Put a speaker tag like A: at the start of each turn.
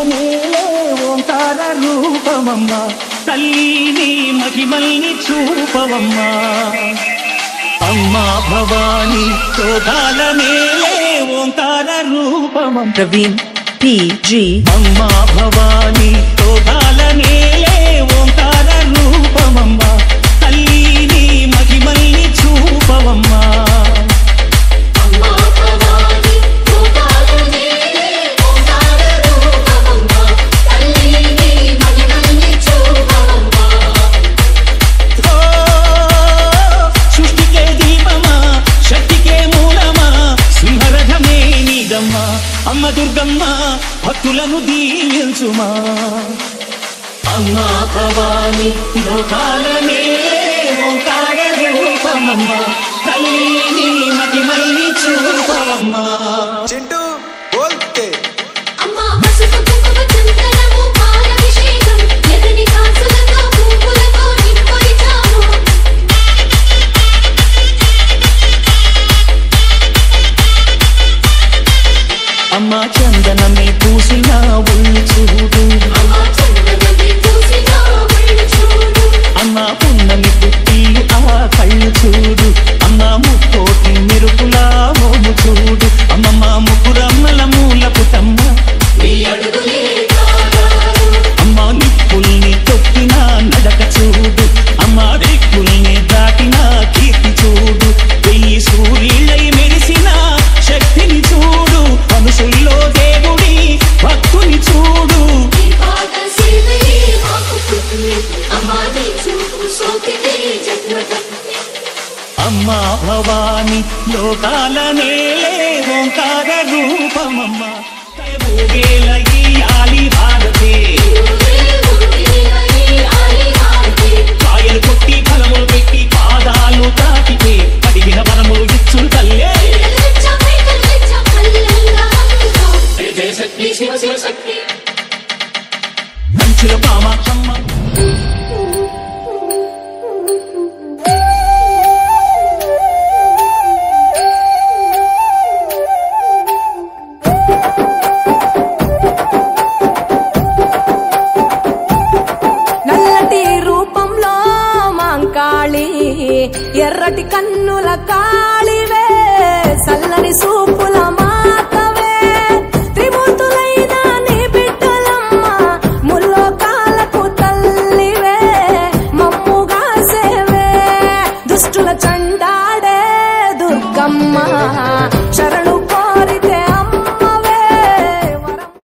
A: నేలే ఓంకార రూపమమ్మ తల్లిని మహిమల్ని చూపవమ్మా అమ్మా భవాని లోకాల నేలే ఓంకార రూపమమ్మ
B: ప్రవీణ్ PG
A: అమ్మా భవాని లోకాల నేలే ఓంకార రూపమమ్మ తల్లిని మహిమల్ని చూపవమ్మా అమ్మ దుర్గమ్మ భక్తులను దీవించుమా అమ్మా భవాని లోకాలనే ఓంకార రూపమమ్మ తల్లిని మహిమల్ని చూపవమ్మా
C: చింటూ బోల్తే
D: అమ్మా పసుపు కుంకుమ చందనము పాలాభిషేకం ఎదని కాసులతో పువ్వులతో నింపొడిచాము
A: అమ్మా చందనమే పూసిన ఒళ్ళు చూడు అమ్మా పున్నమి పుట్టిల్లు ఆ కళ్ళు చూడు అమ్మా ముక్కోటి మెరుపులా మోము చూడు అమ్మమ్మ ముకురమ్మల మూలపు తమ్మ అమ్మా నిప్పుల్ని తొక్కిన నడక చూడు అమ్మా దిక్కుల్ని దాటిన కీర్తి చూడు వెయ్యి సూర్యులై మెరిసిన శక్తిని చూడు మనుషుల్లో దేవుడి భక్తుని చూడు అమ్మా భవాని లోకాల నేలే ఓంకార రూపమమ్మ ఆలి భారతే కాయలు కొట్టి ఫలములు పెట్టి పాదాలు తాకితే పడిగిన వరములు ఇచ్చు తల్లే మంచుల కామాక్షమ్మ
B: నల్లటి రూపంలో మాంకాళి ఎర్రటి కన్నుల కాళివే సల్లని సూపుల